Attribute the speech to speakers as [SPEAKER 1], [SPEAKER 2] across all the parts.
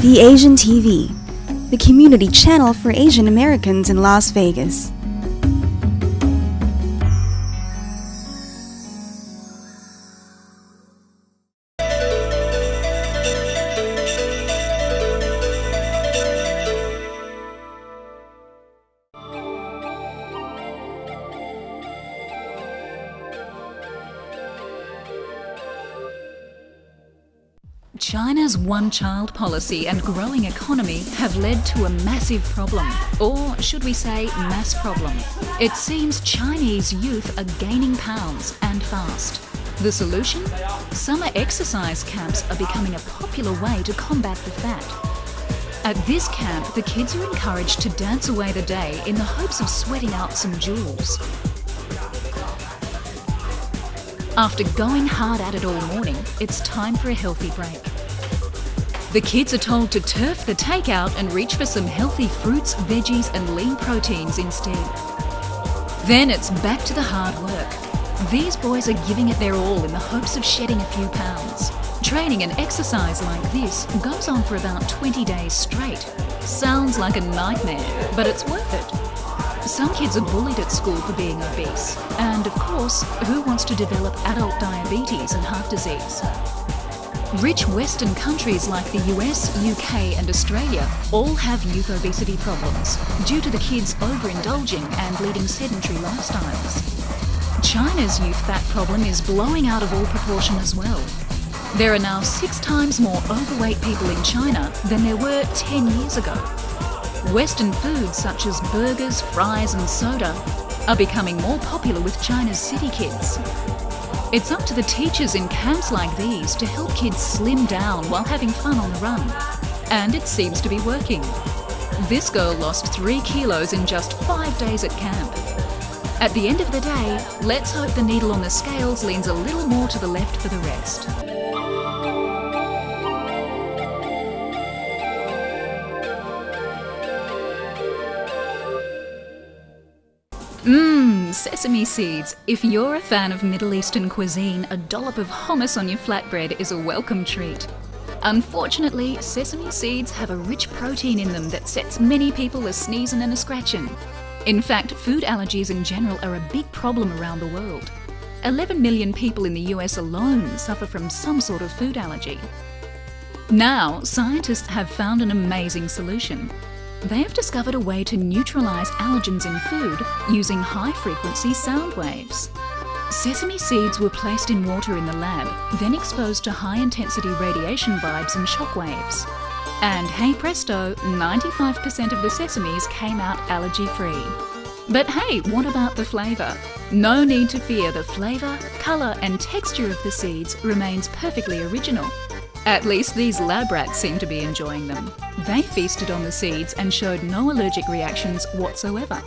[SPEAKER 1] The Asian TV, the community channel for Asian Americans in Las Vegas.
[SPEAKER 2] China's one-child policy and growing economy have led to a massive problem, or should we say mass problem. It seems Chinese youth are gaining pounds and fast. The solution? Summer exercise camps are becoming a popular way to combat the fat. At this camp, the kids are encouraged to dance away the day in the hopes of sweating out some jewels. After going hard at it all morning, it's time for a healthy break. The kids are told to turf the takeout and reach for some healthy fruits, veggies and lean proteins instead. Then it's back to the hard work. These boys are giving it their all in the hopes of shedding a few pounds. Training and exercise like this goes on for about 20 days straight. Sounds like a nightmare, but it's worth it. Some kids are bullied at school for being obese, and of course, who wants to develop adult diabetes and heart disease? Rich Western countries like the US, UK and Australia all have youth obesity problems due to the kids overindulging and leading sedentary lifestyles. China's youth fat problem is blowing out of all proportion as well. There are now 6 times more overweight people in China than there were 10 years ago. Western foods such as burgers, fries and soda are becoming more popular with China's city kids. It's up to the teachers in camps like these to help kids slim down while having fun on the run. And it seems to be working. This girl lost 3 kilos in just 5 days at camp. At the end of the day, let's hope the needle on the scales leans a little more to the left for the rest. Sesame seeds. If you're a fan of Middle Eastern cuisine, a dollop of hummus on your flatbread is a welcome treat. Unfortunately, sesame seeds have a rich protein in them that sets many people a sneezing and a scratching. In fact, food allergies in general are a big problem around the world. 11 million people in the US alone suffer from some sort of food allergy. Now, scientists have found an amazing solution. They have discovered a way to neutralise allergens in food using high-frequency sound waves. Sesame seeds were placed in water in the lab, then exposed to high-intensity radiation vibes and shock waves. And hey presto, 95% of the sesames came out allergy-free. But hey, what about the flavour? No need to fear, the flavour, colour and texture of the seeds remains perfectly original. At least these lab rats seem to be enjoying them. They feasted on the seeds and showed no allergic reactions whatsoever.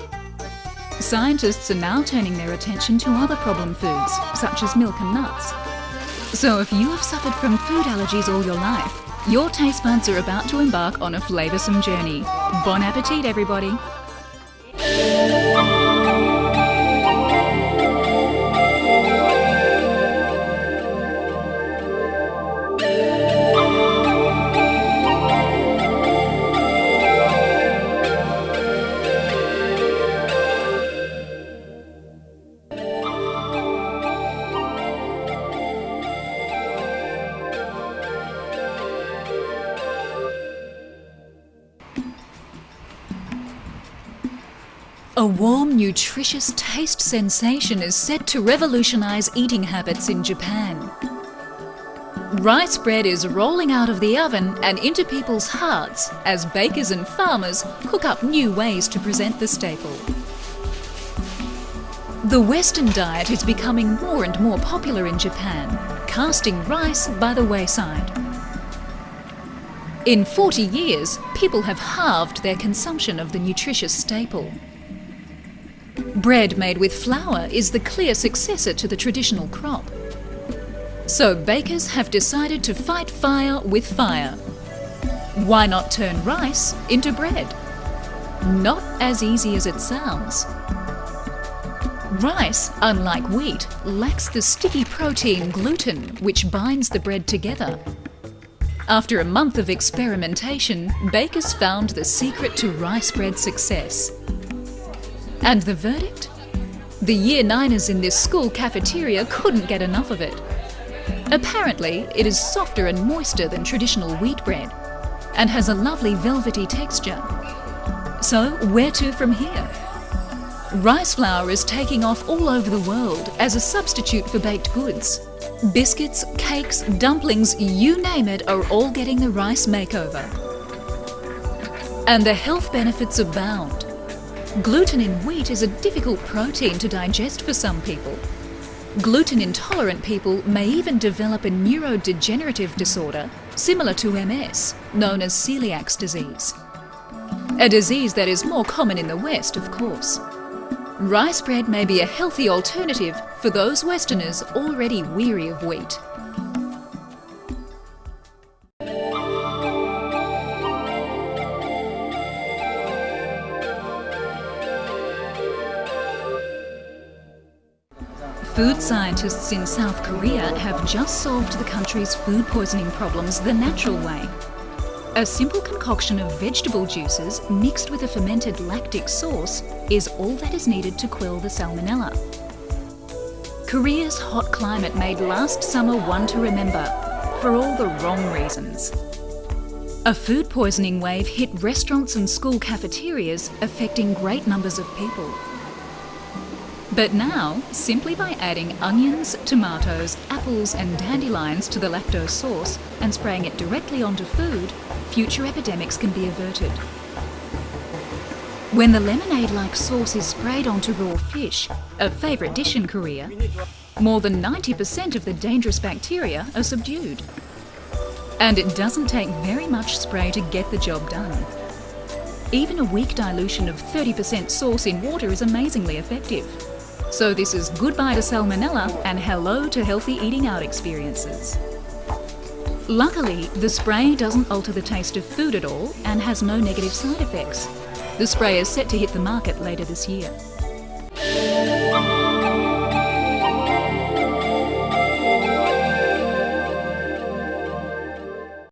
[SPEAKER 2] Scientists are now turning their attention to other problem foods, such as milk and nuts. So if you have suffered from food allergies all your life, your taste buds are about to embark on a flavoursome journey. Bon appetit, everybody! A warm, nutritious taste sensation is set to revolutionise eating habits in Japan. Rice bread is rolling out of the oven and into people's hearts as bakers and farmers cook up new ways to present the staple. The Western diet is becoming more and more popular in Japan, casting rice by the wayside. In 40 years, people have halved their consumption of the nutritious staple. Bread made with flour is the clear successor to the traditional crop. So bakers have decided to fight fire with fire. Why not turn rice into bread? Not as easy as it sounds. Rice, unlike wheat, lacks the sticky protein gluten, which binds the bread together. After a month of experimentation, bakers found the secret to rice bread success. And the verdict? The Year 9ers in this school cafeteria couldn't get enough of it. Apparently, it is softer and moister than traditional wheat bread and has a lovely velvety texture. So, where to from here? Rice flour is taking off all over the world as a substitute for baked goods. Biscuits, cakes, dumplings, you name it, are all getting the rice makeover. And the health benefits abound. Gluten in wheat is a difficult protein to digest for some people. Gluten-intolerant people may even develop a neurodegenerative disorder similar to MS, known as celiac disease. A disease that is more common in the West, of course. Rice bread may be a healthy alternative for those Westerners already weary of wheat. Food scientists in South Korea have just solved the country's food poisoning problems the natural way. A simple concoction of vegetable juices mixed with a fermented lactic sauce is all that is needed to quell the salmonella. Korea's hot climate made last summer one to remember, for all the wrong reasons. A food poisoning wave hit restaurants and school cafeterias, affecting great numbers of people. But now, simply by adding onions, tomatoes, apples and dandelions to the lactose sauce and spraying it directly onto food, future epidemics can be averted. When the lemonade-like sauce is sprayed onto raw fish, a favourite dish in Korea, more than 90% of the dangerous bacteria are subdued. And it doesn't take very much spray to get the job done. Even a weak dilution of 30% sauce in water is amazingly effective. So this is goodbye to salmonella and hello to healthy eating out experiences. Luckily, the spray doesn't alter the taste of food at all and has no negative side effects. The spray is set to hit the market later this year.